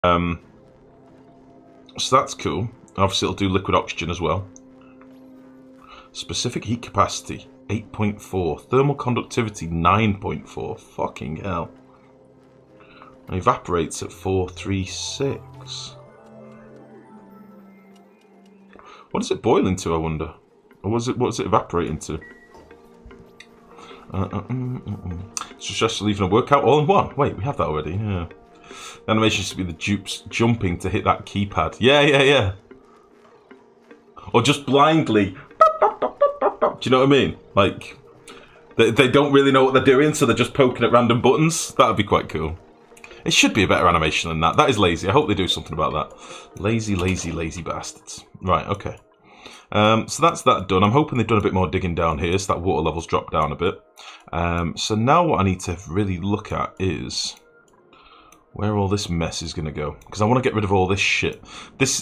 So that's cool. Obviously, it'll do liquid oxygen as well. Specific heat capacity 8.4. Thermal conductivity 9.4. Fucking hell. And evaporates at 436. What does it boil into, I wonder? Or what does it evaporate into? It's just leaving a workout all in one. Wait, we have that already. Yeah. The animation should be the dupes jumping to hit that keypad. Yeah. Or just blindly. Do you know what I mean? Like, they don't really know what they're doing, so they're just poking at random buttons. That would be quite cool. It should be a better animation than that. That is lazy. I hope they do something about that. Lazy bastards. Right, okay. So that's that done. I'm hoping they've done a bit more digging down here, so that water level's dropped down a bit. So now what I need to really look at is where all this mess is going to go. Because I want to get rid of all this shit.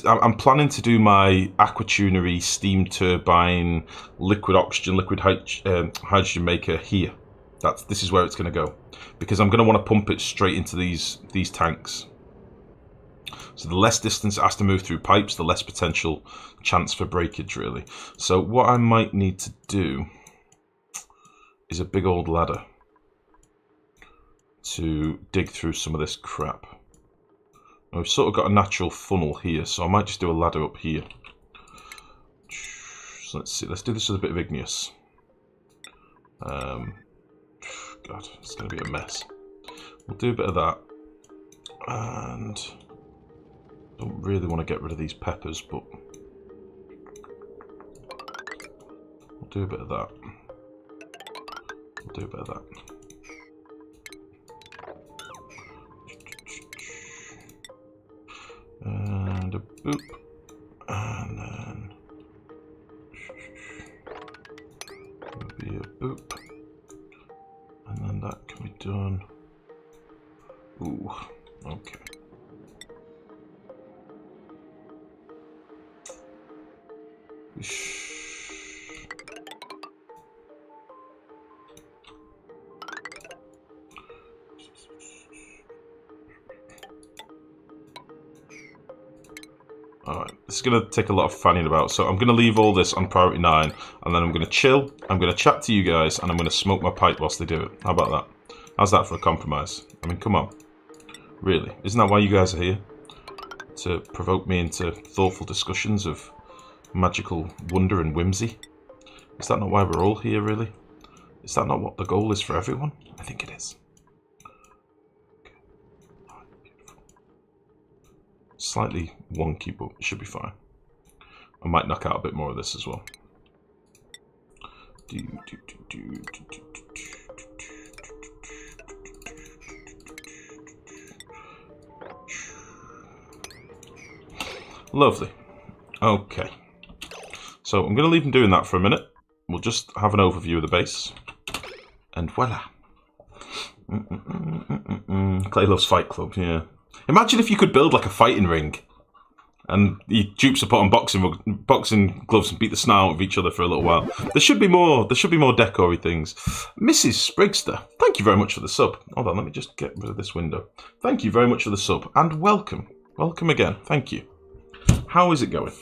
I'm planning to do my aquatunery, steam turbine, liquid oxygen, liquid hydrogen maker here. This is where it's going to go. Because I'm going to want to pump it straight into these tanks. So the less distance it has to move through pipes, the less potential chance for breakage, really. So what I might need to do is a big old ladder to dig through some of this crap. Now, we've sort of got a natural funnel here, so I might just do a ladder up here. So let's see, let's do this with a bit of igneous. God, it's going to be a mess. We'll do a bit of that. And don't really want to get rid of these peppers, but we'll do a bit of that. We'll do a bit of that. And a boop. And then maybe a boop. And then that can be done. Ooh, okay. Alright, this is going to take a lot of fanning about, so I'm going to leave all this on priority 9, and then I'm going to chill, I'm going to chat to you guys, and I'm going to smoke my pipe whilst they do it. How about that? How's that for a compromise? I mean, come on. Really? Isn't that why you guys are here? To provoke me into thoughtful discussions of magical wonder and whimsy? Is that not why we're all here, really? Is that not what the goal is for everyone? I think it is. Okay. Right, beautiful. Slightly wonky, but it should be fine. I might knock out a bit more of this as well. Lovely. Okay. So I'm going to leave them doing that for a minute. We'll just have an overview of the base. And voila. Clay loves Fight Club, yeah. Imagine if you could build like a fighting ring. And the dupes are put on boxing gloves and beat the snout of each other for a little while. There should be more decory things. Mrs. Sprigster, thank you very much for the sub. Hold on, let me just get rid of this window. Thank you very much for the sub. And welcome. Welcome again. Thank you. How is it going?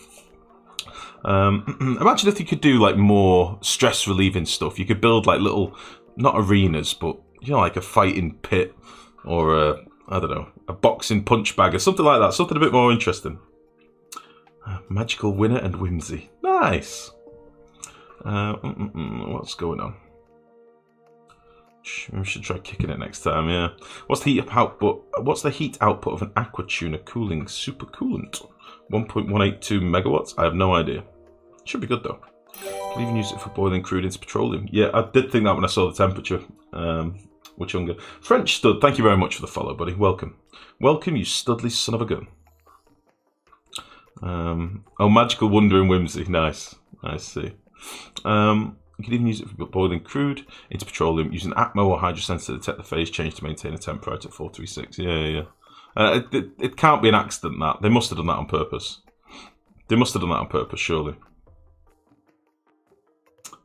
Imagine if you could do like more stress relieving stuff. You could build like little, not arenas, but you know, like a fighting pit or a, I don't know, a boxing punch bag or something like that. Something a bit more interesting. Magical winner and whimsy. Nice. What's going on? We should try kicking it next time. Yeah. What's the heat output? What's the heat output of an aquatuner cooling supercoolant? 1.182 megawatts. I have no idea. Should be good though. Can even use it for boiling crude into petroleum. Yeah, I did think that when I saw the temperature. Which younger. French Stud, thank you very much for the follow, buddy. Welcome. Welcome, you studly son of a gun. Oh, magical wonder and whimsy. Nice. I see. You can even use it for boiling crude into petroleum using Atmo or hydrosensor to detect the phase change to maintain a temperature at 436. Yeah. It can't be an accident that. They must have done that on purpose. They must have done that on purpose, surely.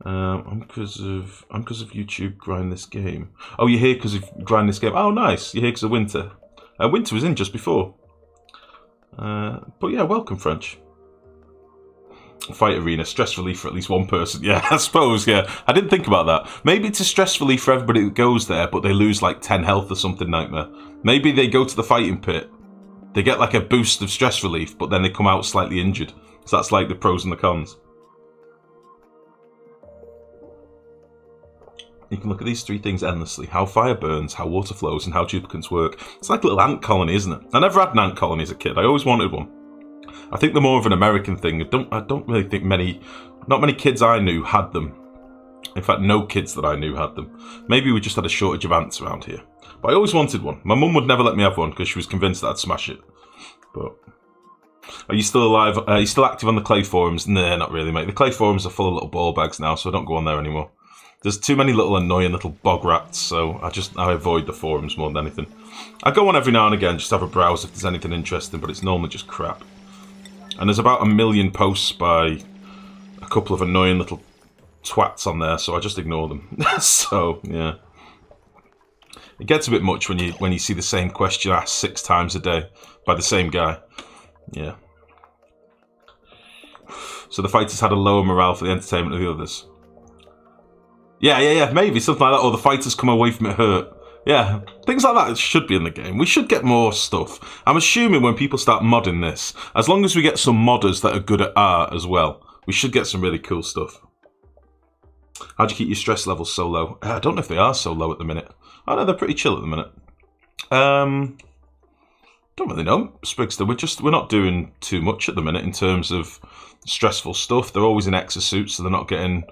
I'm because of YouTube grind this game. Oh, you're here because of grind this game. Oh, nice. You're here because of winter. Winter was in just before. But yeah, welcome, French. Fight arena, stress relief for at least one person. Yeah, I suppose, yeah. I didn't think about that. Maybe it's a stress relief for everybody that goes there, but they lose like 10 health or something nightmare. Maybe they go to the fighting pit, they get like a boost of stress relief, but then they come out slightly injured. So that's like the pros and the cons. You can look at these three things endlessly. How fire burns, how water flows, and how duplicants work. It's like a little ant colony, isn't it? I never had an ant colony as a kid. I always wanted one. I think they're more of an American thing. I don't really think not many kids I knew had them. In fact, no kids that I knew had them. Maybe we just had a shortage of ants around here. But I always wanted one. My mum would never let me have one because she was convinced that I'd smash it. But are you still alive? Are you still active on the clay forums? Nah, not really, mate. The clay forums are full of little ball bags now, so I don't go on there anymore. There's too many little annoying little bog rats, so I avoid the forums more than anything. I go on every now and again, just have a browse if there's anything interesting, but it's normally just crap. And there's about 1 million posts by a couple of annoying little twats on there, so I just ignore them. So, yeah. It gets a bit much when you see the same question asked 6 times a day by the same guy. Yeah. So the fighters had a lower morale for the entertainment of the others. Yeah, maybe, something like that. Or the fighters come away from it hurt. Yeah, things like that should be in the game. We should get more stuff. I'm assuming when people start modding this, as long as we get some modders that are good at art as well, we should get some really cool stuff. How do you keep your stress levels so low? I don't know if they are so low at the minute. Oh no, they're pretty chill at the minute. Don't really know, Sprigster. We're not doing too much at the minute in terms of stressful stuff. They're always in exosuits, so they're not getting,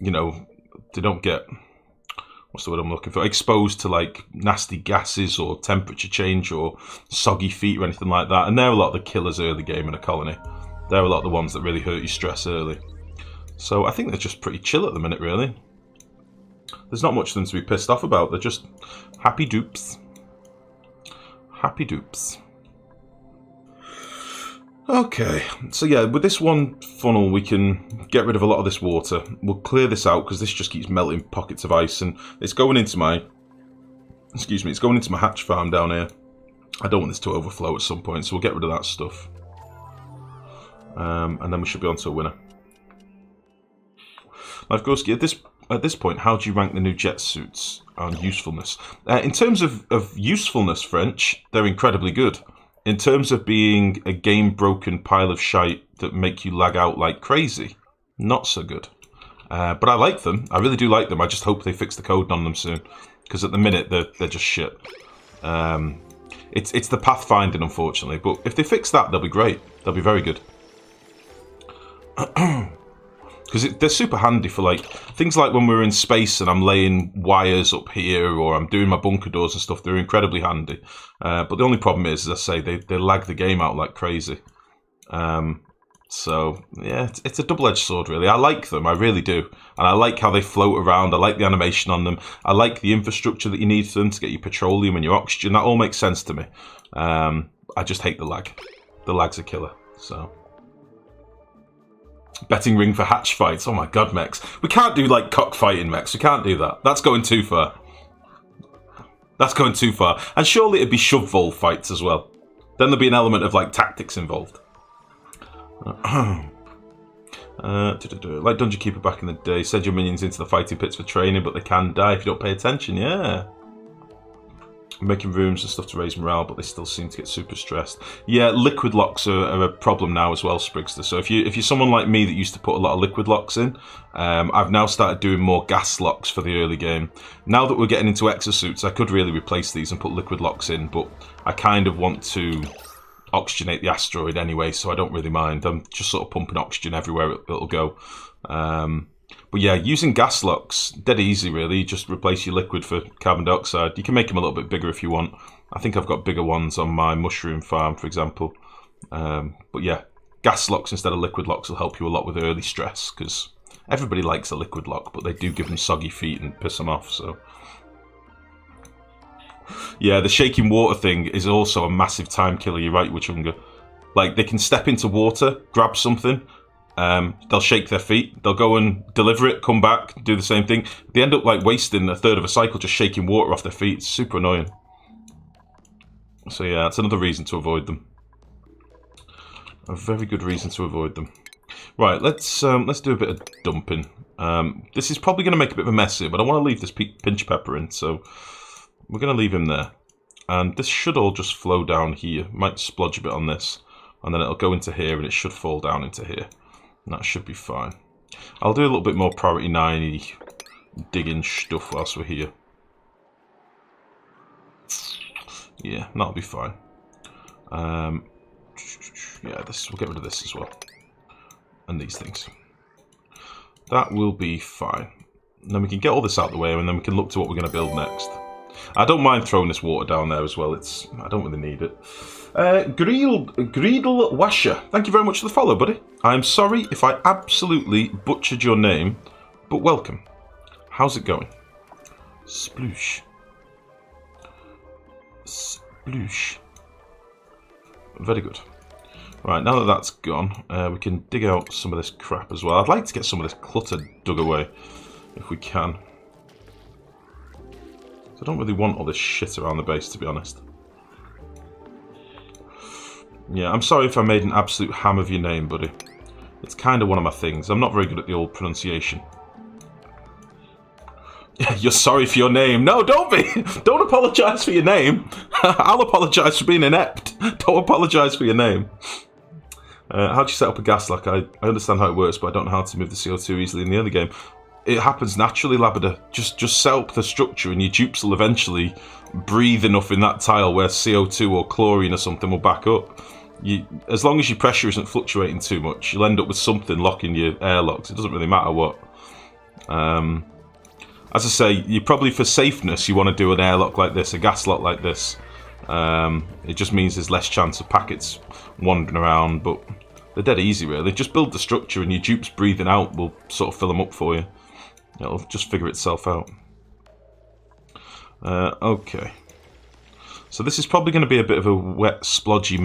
you know, they don't get, what's the word I'm looking for, exposed to like nasty gases or temperature change or soggy feet or anything like that. And they're a lot of the killers early game in a colony. They're a lot of the ones that really hurt your stress early. So I think they're just pretty chill at the minute, really. There's not much for them to be pissed off about. They're just happy dupes. Happy dupes. Okay, so yeah, with this one funnel we can get rid of a lot of this water. We'll clear this out because this just keeps melting pockets of ice, and it's going into my, excuse me, it's going into my hatch farm down here. I don't want this to overflow at some point, so we'll get rid of that stuff. And then we should be on to a winner. Lifegrow, at this point, how do you rank the new jet suits on usefulness? In terms of usefulness, French, they're incredibly good. In terms of being a game-broken pile of shite that make you lag out like crazy, not so good. But I like them. I really do like them. I just hope they fix the code on them soon. Because at the minute, they're just shit. It's the pathfinding, unfortunately. But if they fix that, they'll be great. They'll be very good. Because they're super handy for like things like when we're in space and I'm laying wires up here or I'm doing my bunker doors and stuff. They're incredibly handy. But the only problem is, as I say, they lag the game out like crazy. So yeah, it's a double-edged sword, really. I like them, I really do, and I like how they float around. I like the animation on them. I like the infrastructure that you need for them to get your petroleum and your oxygen. That all makes sense to me. I just hate the lag. The lag's a killer. So. Betting ring for hatch fights. Oh my god, mechs. We can't do like cockfighting mechs. We can't do that. That's going too far. That's going too far. And surely it'd be shove vol fights as well. Then there'd be an element of like tactics involved. Like Dungeon Keeper back in the day. Send your minions into the fighting pits for training, but they can die if you don't pay attention. Yeah. Making rooms and stuff to raise morale, but they still seem to get super stressed. Yeah, liquid locks are a problem now as well, Sprigster. So if you're someone like me that used to put a lot of liquid locks in, I've now started doing more gas locks for the early game. Now that we're getting into exosuits, I could really replace these and put liquid locks in, but I kind of want to oxygenate the asteroid anyway, so I don't really mind. I'm just sort of pumping oxygen everywhere it'll go. But yeah, using gas locks, dead easy really. You just replace your liquid for carbon dioxide. You can make them a little bit bigger if you want. I think I've got bigger ones on my mushroom farm, for example. But yeah, gas locks instead of liquid locks will help you a lot with early stress, because everybody likes a liquid lock, but they do give them soggy feet and piss them off, so. Yeah, the shaking water thing is also a massive time killer, you're right, Witchunga. Like, they can step into water, grab something, they'll shake their feet, they'll go and deliver it, come back, do the same thing. They end up like wasting a third of a cycle just shaking water off their feet. It's super annoying. So yeah, that's another reason to avoid them. A very good reason to avoid them. Right, let's do a bit of dumping. This is probably going to make a bit of a mess here, but I want to leave this pinch pepper in, so we're going to leave him there. And this should all just flow down here. Might splodge a bit on this, and then it'll go into here, and it should fall down into here. And that should be fine. I'll do a little bit more priority 9-y digging stuff whilst we're here. Yeah, that'll be fine. Yeah, we'll get rid of this as well. And these things. That will be fine. And then we can get all this out of the way, and then we can look to what we're going to build next. I don't mind throwing this water down there as well. I don't really need it. Greedle Washer, thank you very much for the follow, buddy. I'm sorry if I absolutely butchered your name, but welcome. How's it going? Sploosh. Sploosh. Very good. Right, now that that's gone, we can dig out some of this crap as well. I'd like to get some of this clutter dug away, if we can. I don't really want all this shit around the base, to be honest. Yeah, I'm sorry if I made an absolute ham of your name, buddy. It's kind of one of my things. I'm not very good at the old pronunciation. You're sorry for your name. No, don't be. Don't apologise for your name. I'll apologise for being inept. Don't apologise for your name. How do you set up a gas lock? I understand how it works, but I don't know how to move the CO2 easily in the other game. It happens naturally, Labrador. Just set up the structure and your dupes will eventually breathe enough in that tile where CO2 or chlorine or something will back up. As long as your pressure isn't fluctuating too much, you'll end up with something locking your airlocks. It doesn't really matter what. As I say, you probably, for safeness, you want to do an airlock like this, a gas lock like this. It just means there's less chance of packets wandering around, but they're dead easy, really. Just build the structure and your dupes breathing out will sort of fill them up for you. It'll just figure itself out. Okay. So this is probably going to be a bit of a wet, splodgy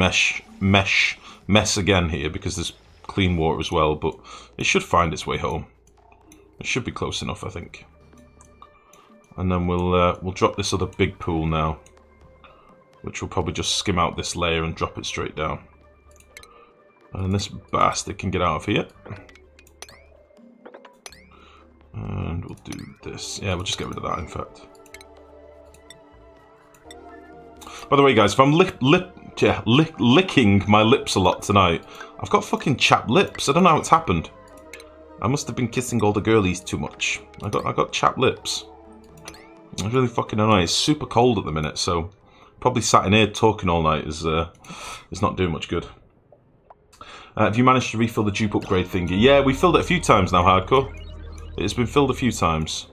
mess again here, because there's clean water as well, but it should find its way home. It should be close enough, I think. And then we'll drop this other big pool now, which will probably just skim out this layer and drop it straight down. And this bastard can get out of here. And we'll do this. Yeah, we'll just get rid of that, in fact. By the way, guys, if I'm licking my lips a lot tonight, I've got fucking chapped lips. I don't know how it's happened. I must have been kissing all the girlies too much. I got chapped lips. It's really fucking annoying. It's super cold at the minute, so probably sat in here talking all night is not doing much good. Have you managed to refill the dupe upgrade thingy? Yeah, we filled it a few times now, Hardcore. It's been filled a few times.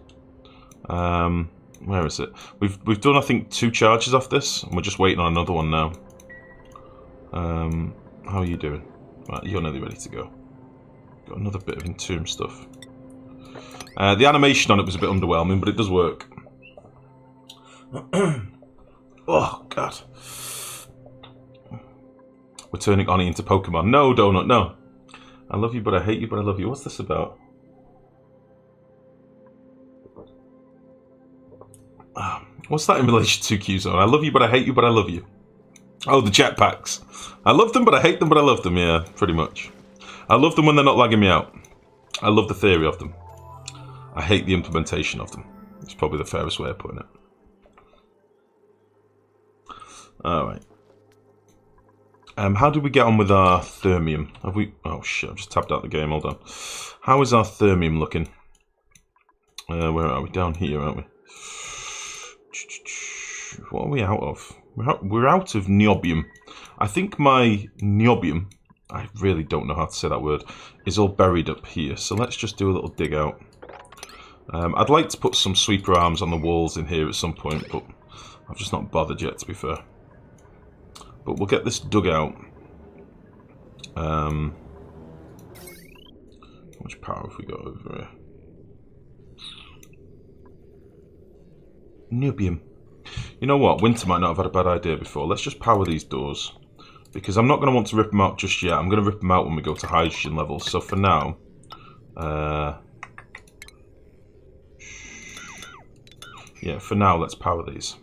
Where is it? We've done, I think, 2 charges off this, and we're just waiting on another one now. How are you doing? Right, you're nearly ready to go. Got another bit of entomb stuff. The animation on it was a bit underwhelming, but it does work. Oh, God. We're turning Oni into Pokemon. No, Donut, no. I love you, but I hate you, but I love you. What's this about? What's that in relation to, Q-Zone? I love you, but I hate you, but I love you. Oh, the jetpacks. I love them, but I hate them, but I love them. Yeah, pretty much. I love them when they're not lagging me out. I love the theory of them. I hate the implementation of them. It's probably the fairest way of putting it. Alright. How did we get on with our thermium? Have we... Oh, shit, I've just tapped out the game. Hold on. How is our thermium looking? Where are we? Down here, aren't we? What are we out of? We're out of niobium. I think my niobium, I really don't know how to say that word, is all buried up here. So let's just do a little dig out. I'd like to put some sweeper arms on the walls in here at some point, but I've just not bothered yet, to be fair. But we'll get this dug out. How much power have we got over here? Niobium. You know what? Winter might not have had a bad idea before. Let's just power these doors. Because I'm not going to want to rip them out just yet. I'm going to rip them out when we go to hydrogen levels. So for now... yeah, for now, let's power these.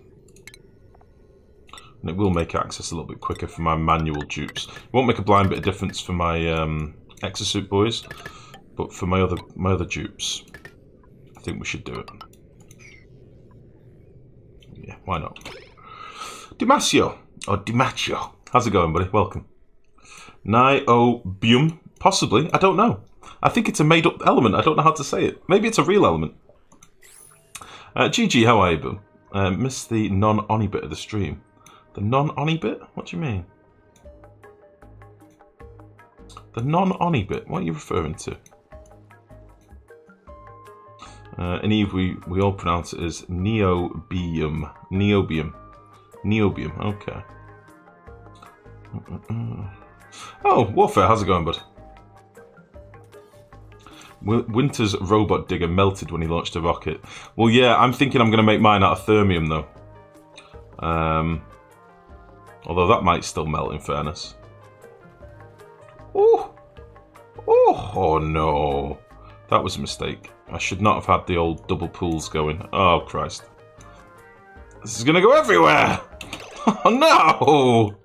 And it will make access a little bit quicker for my manual dupes. It won't make a blind bit of difference for my exosuit boys, but for my other dupes, I think we should do it. Yeah, why not? Dimasio, or Dimaccio. How's it going, buddy? Welcome. Niobium, possibly. I don't know. I think it's a made-up element. I don't know how to say it. Maybe it's a real element. GG, how are you, Boom? Missed the non-Oni bit of the stream. The non-Oni bit? What do you mean? The non-Oni bit? What are you referring to? In Eve, we all pronounce it as Niobium. Niobium. Niobium, okay. Oh, Warfare, how's it going, bud? Winter's robot digger melted when he launched a rocket. Well, yeah, I'm thinking I'm going to make mine out of thermium, though. Although that might still melt, in fairness. Oh! Oh no. That was a mistake. I should not have had the old double pools going. Oh, Christ. This is going to go everywhere! Oh, no!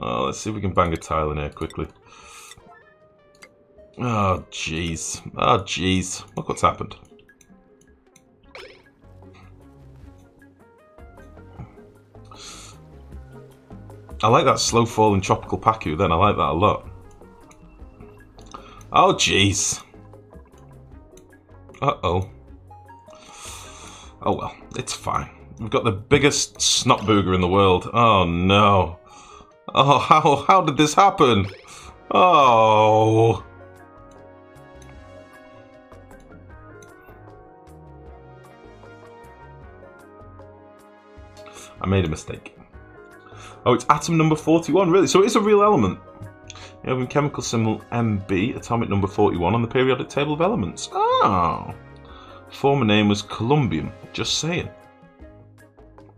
Oh, let's see if we can bang a tile in here quickly. Oh, jeez. Oh, jeez. Look what's happened. I like that slow-falling tropical Pacu, then. I like that a lot. Oh, jeez. Uh-oh. Oh, well. It's fine. We've got the biggest snot booger in the world. Oh, no. Oh, how did this happen? Oh. I made a mistake. Oh, it's atom number 41, really? So it is a real element. You have a chemical symbol MB, atomic number 41 on the periodic table of elements. Oh. Former name was Columbium. Just saying.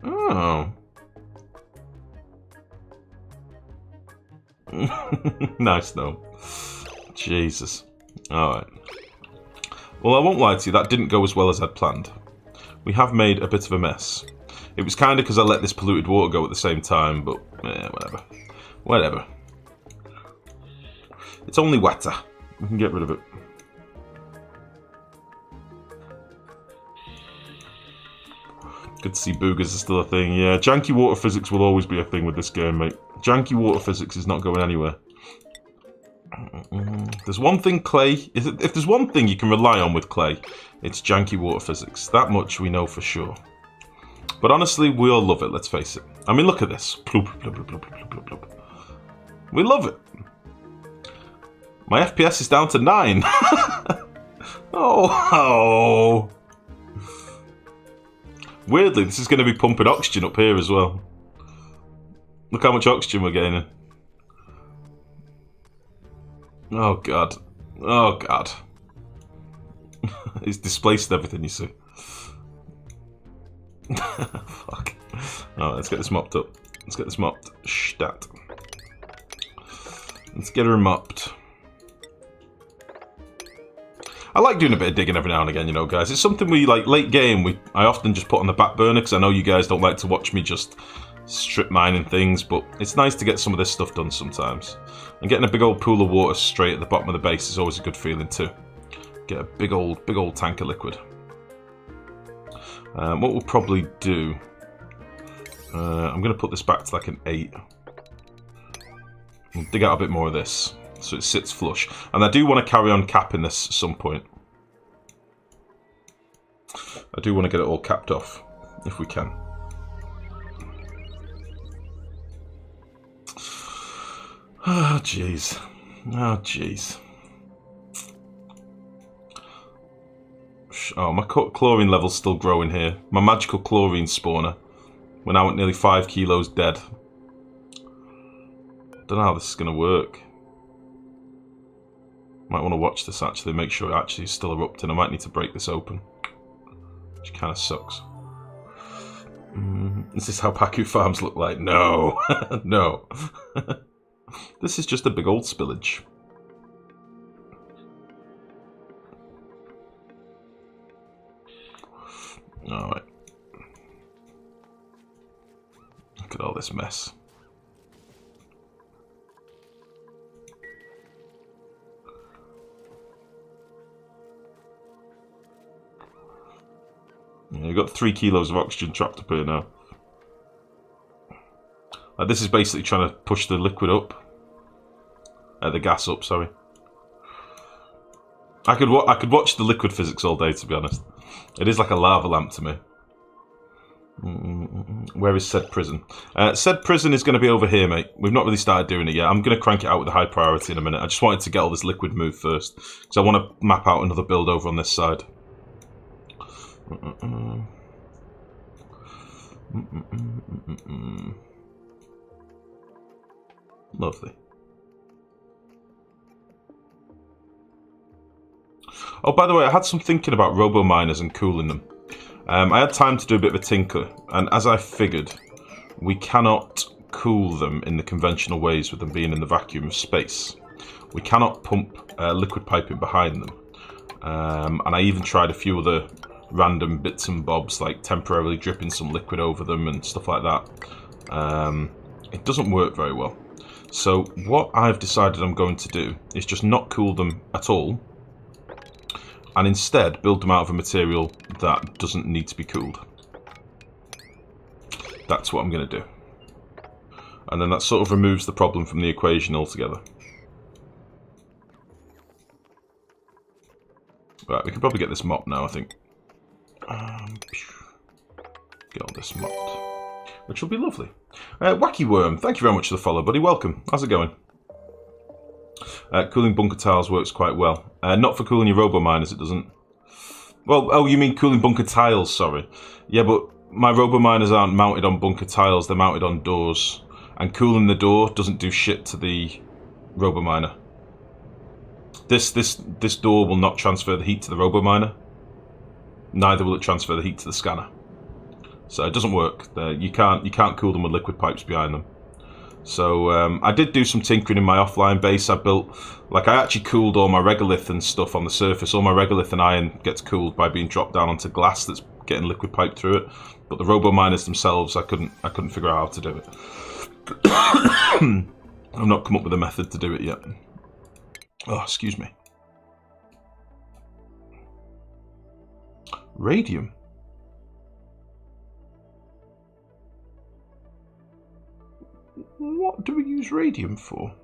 Oh. Nice, though. Jesus. Alright. Well, I won't lie to you, that didn't go as well as I'd planned. We have made a bit of a mess. It was kind of because I let this polluted water go at the same time, but whatever. Whatever. It's only water. We can get rid of it. Good to see boogers are still a thing. Yeah, janky water physics will always be a thing with this game, mate. Janky water physics is not going anywhere. There's one thing clay... If there's one thing you can rely on with clay, it's janky water physics. That much we know for sure. But honestly, we all love it, let's face it. I mean, look at this. Ploop, ploop, ploop, ploop, ploop, ploop, ploop. We love it. My FPS is down to 9. Oh. Weirdly, this is going to be pumping oxygen up here as well. Look how much oxygen we're getting in. Oh, God. Oh, God. It's displaced everything, you see. Fuck. Alright, let's get this mopped up. Let's get this mopped. Stat. Let's get her mopped. I like doing a bit of digging every now and again, you know, guys. It's something we, like, late game, I often just put on the back burner, because I know you guys don't like to watch me just strip mining things, but it's nice to get some of this stuff done sometimes. And getting a big old pool of water straight at the bottom of the base is always a good feeling, too. Get a big old tank of liquid. What we'll probably do... I'm going to put this back to like an 8. And dig out a bit more of this, so it sits flush. And I do want to carry on capping this at some point. I do want to get it all capped off, if we can. Oh, jeez. Oh, jeez. Oh, my chlorine level's still growing here. My magical chlorine spawner. We're now at nearly 5 kilos dead. Don't know how this is going to work. Might want to watch this actually, make sure it actually is still erupting. I might need to break this open. Which kind of sucks. Is this how Pacu farms look like? No. No. This is just a big old spillage. Alright. Look at all this mess. You've got 3 kilos of oxygen trapped up here now. This is basically trying to push the liquid up. The gas up, sorry. I could watch the liquid physics all day, to be honest. It is like a lava lamp to me. Where is said prison? Said prison is going to be over here, mate. We've not really started doing it yet. I'm going to crank it out with a high priority in a minute. I just wanted to get all this liquid moved first, because I want to map out another build over on this side. Lovely. Oh, by the way, I had some thinking about robo-miners and cooling them. I had time to do a bit of a tinker, and as I figured, we cannot cool them in the conventional ways with them being in the vacuum of space. We cannot pump liquid piping behind them. And I even tried a few other random bits and bobs, like temporarily dripping some liquid over them and stuff like that. It doesn't work very well. So what I've decided I'm going to do is just not cool them at all, and instead build them out of a material that doesn't need to be cooled. That's what I'm going to do. And then that sort of removes the problem from the equation altogether. Right, we can probably get this mopped now, I think. Get all this mopped, which will be lovely. Wacky Worm, thank you very much for the follow, buddy. Welcome. How's it going? Cooling bunker tiles works quite well. Not for cooling your robo-miners, it doesn't. Well, oh, you mean cooling bunker tiles, sorry. Yeah, but my robo-miners aren't mounted on bunker tiles, they're mounted on doors. And cooling the door doesn't do shit to the robo-miner. This door will not transfer the heat to the robo-miner. Neither will it transfer the heat to the scanner. So it doesn't work. You can't cool them with liquid pipes behind them. So I did do some tinkering in my offline base. I actually cooled all my regolith and stuff on the surface. All my regolith and iron gets cooled by being dropped down onto glass that's getting liquid pipe through it. But the robo-miners themselves, I couldn't figure out how to do it. I've not come up with a method to do it yet. Oh, excuse me. Radium. What do we use radium for?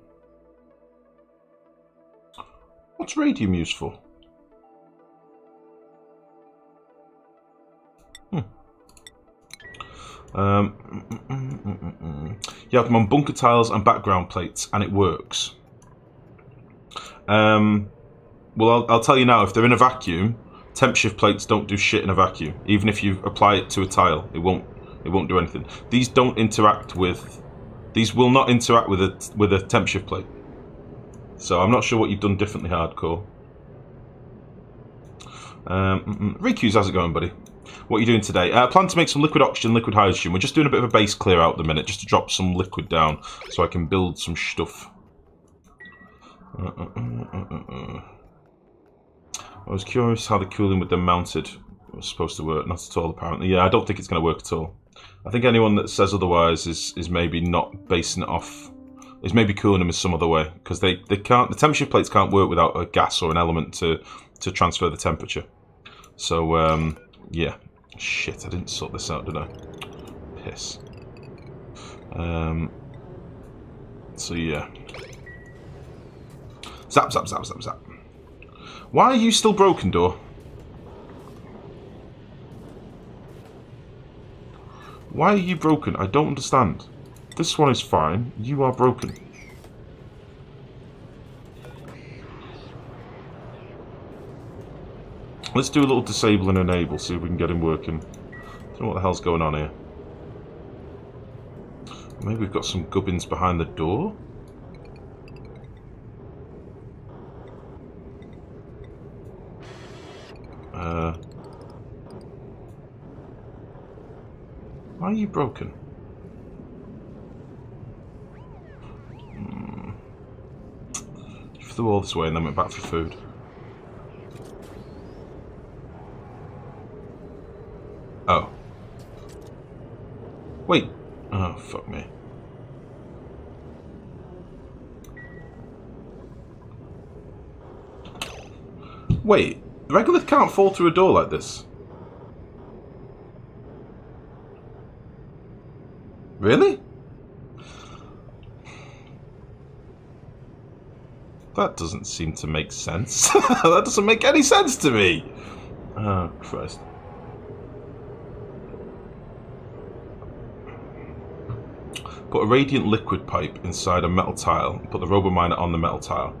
What's radium used for? You have them on bunker tiles and background plates, and it works. Well, I'll tell you now, if they're in a vacuum, temp shift plates don't do shit in a vacuum. Even if you apply it to a tile, it won't do anything. These don't interact with. These will not interact with a temp shift plate. So I'm not sure what you've done differently, hardcore. Riku's, how's it going, buddy? What are you doing today? I plan to make some liquid oxygen, liquid hydrogen. We're just doing a bit of a base clear out at the minute, just to drop some liquid down, so I can build some stuff. I was curious how the cooling with them mounted was supposed to work. Not at all, apparently. Yeah, I don't think it's going to work at all. I think anyone that says otherwise is maybe not basing it off, is maybe cooling them in some other way, because they can't. The temperature plates can't work without a gas or an element to transfer the temperature. So yeah, shit, I didn't sort this out, did I? Piss. So yeah. Zap, zap, zap, zap, zap. Why are you still broken, door? Why are you broken? I don't understand. This one is fine. You are broken. Let's do a little disable and enable, see if we can get him working. I don't know what the hell's going on here. Maybe we've got some gubbins behind the door? Why are you broken? You flew all this way and then went back for food. Oh. Wait. Oh, fuck me. Wait. The regolith can't fall through a door like this. Really? That doesn't seem to make sense. That doesn't make any sense to me. Oh, Christ. Put a radiant liquid pipe inside a metal tile. Put the robo-miner on the metal tile.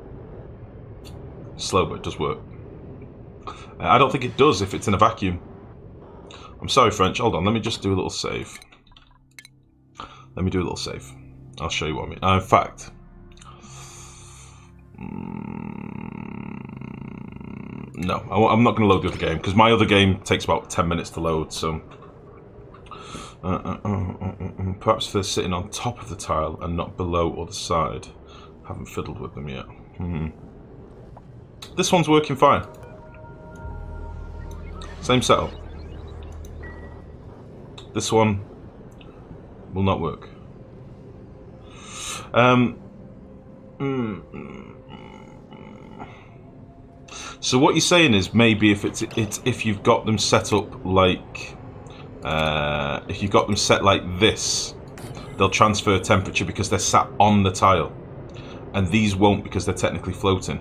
Slow, but it does work. I don't think it does if it's in a vacuum. I'm sorry, French. Hold on. Let me just do a little save. Let me do a little save. I'll show you what I mean. In fact... no, I'm not going to load the other game, because my other game takes about 10 minutes to load, so... perhaps they're sitting on top of the tile and not below or the side. Haven't fiddled with them yet. This one's working fine. Same setup. This one will not work. So what you're saying is maybe if it's if you've got them set up like if you've got them set like this, they'll transfer temperature because they're sat on the tile, and these won't because they're technically floating.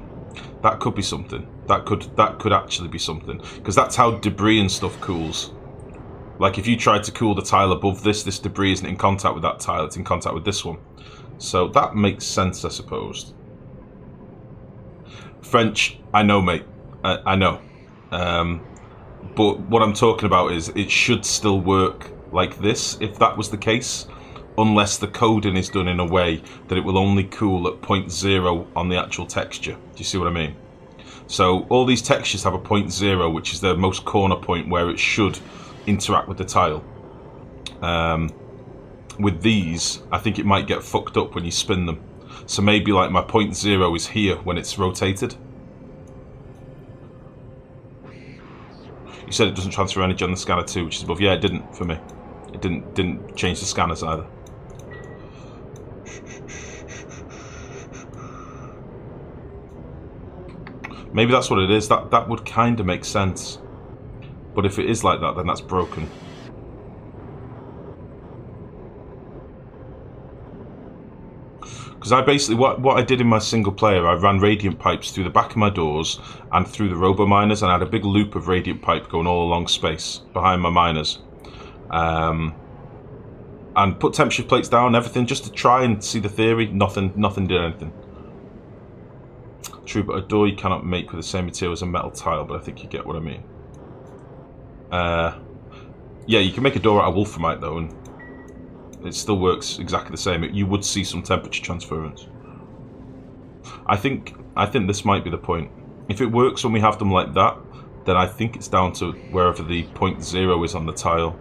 That could be something. That could actually be something, because that's how debris and stuff cools. Like if you tried to cool the tile above this debris isn't in contact with that tile, it's in contact with this one. So that makes sense, I suppose. French, I know, mate. I know. But what I'm talking about is it should still work like this, if that was the case, unless the coding is done in a way that it will only cool at 0.0 on the actual texture. Do you see what I mean? So all these textures have a 0.0, which is the most corner point where it should interact with the tile. With these, I think it might get fucked up when you spin them. So maybe like my 0.0 is here when it's rotated. You said it doesn't transfer energy on the scanner too, which is above. Yeah, it didn't for me. It didn't change the scanners either. Maybe that's what it is. That would kind of make sense. But if it is like that, then that's broken. Because I basically, what I did in my single player, I ran radiant pipes through the back of my doors and through the robo-miners, and I had a big loop of radiant pipe going all along space behind my miners. And put temperature plates down and everything just to try and see the theory. Nothing did anything. True, but a door you cannot make with the same material as a metal tile, but I think you get what I mean. Yeah, you can make a door out of wolframite though, and it still works exactly the same. You would see some temperature transference. I think this might be the point. If it works when we have them like that, then I think it's down to wherever the 0.0 is on the tile,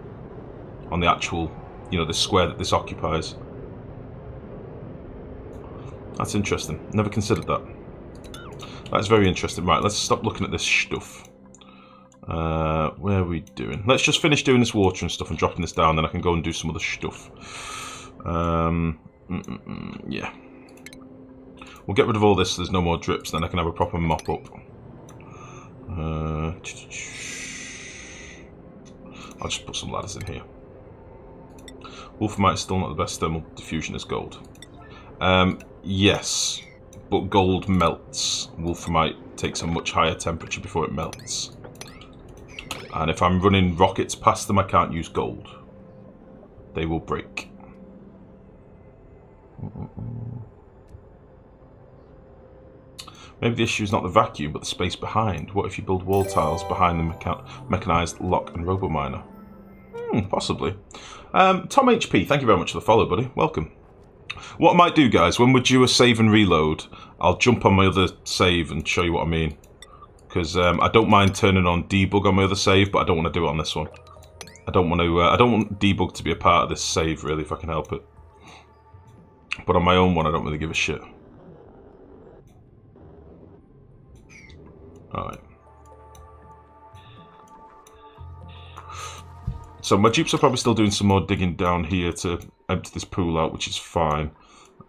on the actual, you know, the square that this occupies. That's interesting. Never considered that. That's very interesting. Right, let's stop looking at this stuff. Where are we doing? Let's just finish doing this water and stuff and dropping this down, then I can go and do some other stuff. Yeah. We'll get rid of all this so there's no more drips, then I can have a proper mop up. I'll just put some ladders in here. Wolframite is still not the best thermal diffusion as gold. Yes, but gold melts. Wolframite takes a much higher temperature before it melts. And if I'm running rockets past them, I can't use gold. They will break. Maybe the issue is not the vacuum, but the space behind. What if you build wall tiles behind the mechanized lock and robo-miner? Possibly. Tom HP, thank you very much for the follow, buddy. Welcome. What I might do, guys, when we do a save and reload, I'll jump on my other save and show you what I mean. Because I don't mind turning on debug on my other save, but I don't want to do it on this one. I don't want to. I don't want debug to be a part of this save, really, if I can help it. But on my own one, I don't really give a shit. Alright. So my dupes are probably still doing some more digging down here to empty this pool out, which is fine.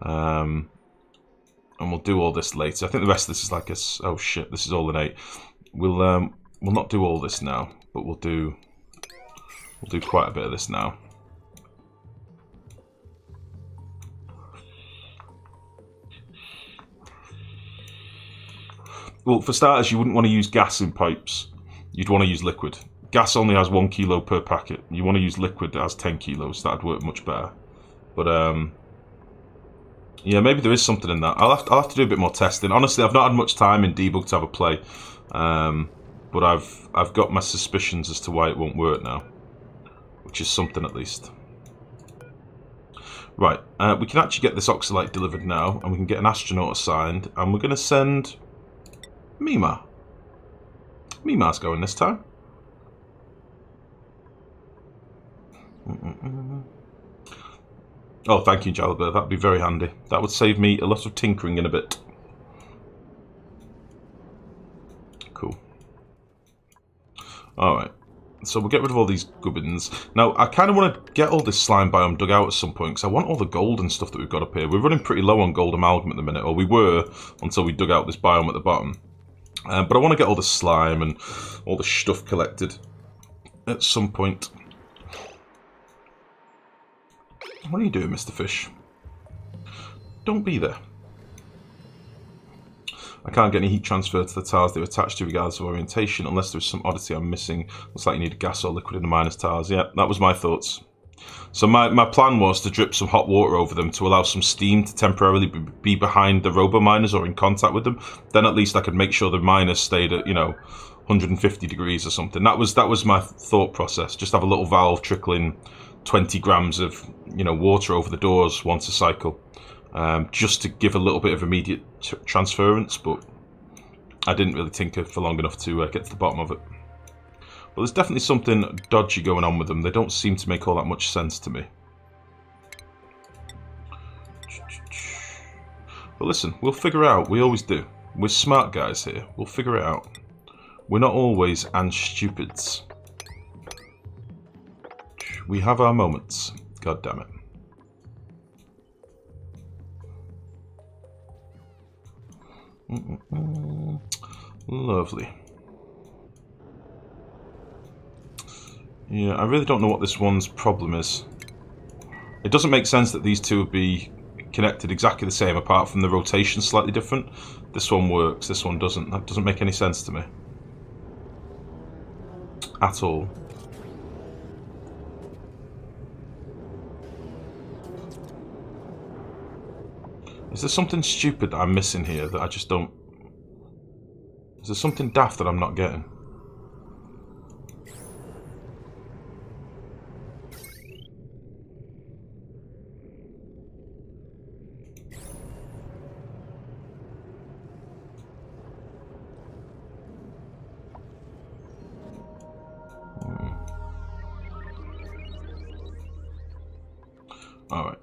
And we'll do all this later. I think the rest of this is like a... Oh shit, this is all in 8. We'll not do all this now, but we'll do quite a bit of this now. Well, for starters, you wouldn't want to use gas in pipes. You'd want to use liquid. Gas only has 1 kilo per packet. You want to use liquid that has 10 kilos. That'd work much better. But yeah, maybe there is something in that. I'll have to do a bit more testing. Honestly, I've not had much time in debug to have a play, but I've got my suspicions as to why it won't work now, which is something at least. Right, we can actually get this oxalite delivered now, and we can get an astronaut assigned, and we're going to send Mima. Mima's going this time. Oh, thank you, Jalabert. That'd be very handy. That would save me a lot of tinkering in a bit. Cool. Alright. So we'll get rid of all these gubbins. Now, I kind of want to get all this slime biome dug out at some point, because I want all the gold and stuff that we've got up here. We're running pretty low on gold amalgam at the minute, or we were, until we dug out this biome at the bottom. But I want to get all the slime and all the stuff collected at some point. What are you doing, Mr. Fish? Don't be there. I can't get any heat transfer to the tiles they're attached to regardless of orientation unless there's some oddity I'm missing. Looks like you need gas or liquid in the minus tiles. Yeah, that was my thoughts. So my plan was to drip some hot water over them to allow some steam to temporarily be behind the robo miners or in contact with them. Then at least I could make sure the miners stayed at, 150 degrees or something. That was my thought process. Just have a little valve trickling 20 grams of water over the doors once a cycle, just to give a little bit of immediate transference, but I didn't really tinker for long enough to get to the bottom of it. But there's definitely something dodgy going on with them. They don't seem to make all that much sense to me. But listen, we'll figure it out. We always do. We're smart guys here. We'll figure it out. We're not always and stupids. We have our moments. God damn it. Lovely. Yeah, I really don't know what this one's problem is. It doesn't make sense that these two would be connected exactly the same, apart from the rotation slightly different. This one works, this one doesn't. That doesn't make any sense to me. At all. Is there something stupid that I'm missing here that I just don't... Is there something daft that I'm not getting? Alright.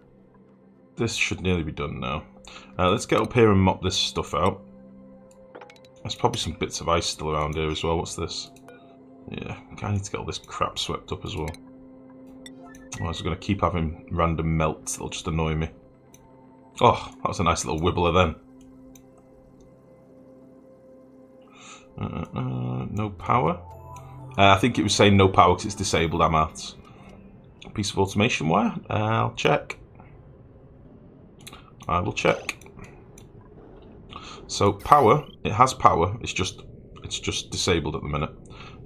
This should nearly be done now. Let's get up here and mop this stuff out. There's probably some bits of ice still around here as well. What's this? Yeah, I need to get all this crap swept up as well. I was going to keep having random melts that'll just annoy me. Oh, that was a nice little wibbler then. No power? I think it was saying no power because it's disabled, I'm at. A piece of automation wire? I'll check. I will check. So power, it has power, it's just disabled at the minute.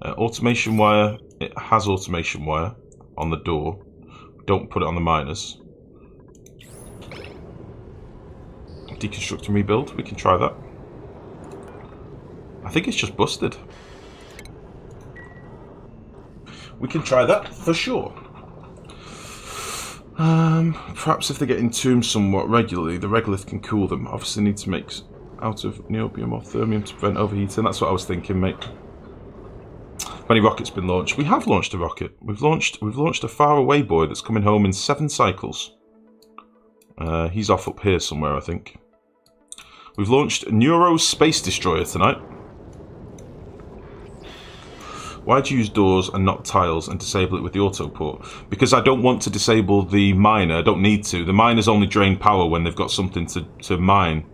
Automation wire, it has automation wire on the door. Don't put it on the miners. Deconstruct and rebuild, we can try that. I think it's just busted. We can try that for sure. Perhaps if they get entombed somewhat regularly, the regolith can cool them. Obviously need to make out of neobium or thermium to prevent overheating. That's what I was thinking, mate. Have any rockets been launched? We have launched a rocket. We've launched a faraway boy that's coming home in 7 cycles. He's off up here somewhere, I think. We've launched Neuro's Space Destroyer tonight. Why'd you use doors and not tiles and disable it with the auto port? Because I don't want to disable the miner. I don't need to. The miners only drain power when they've got something to mine.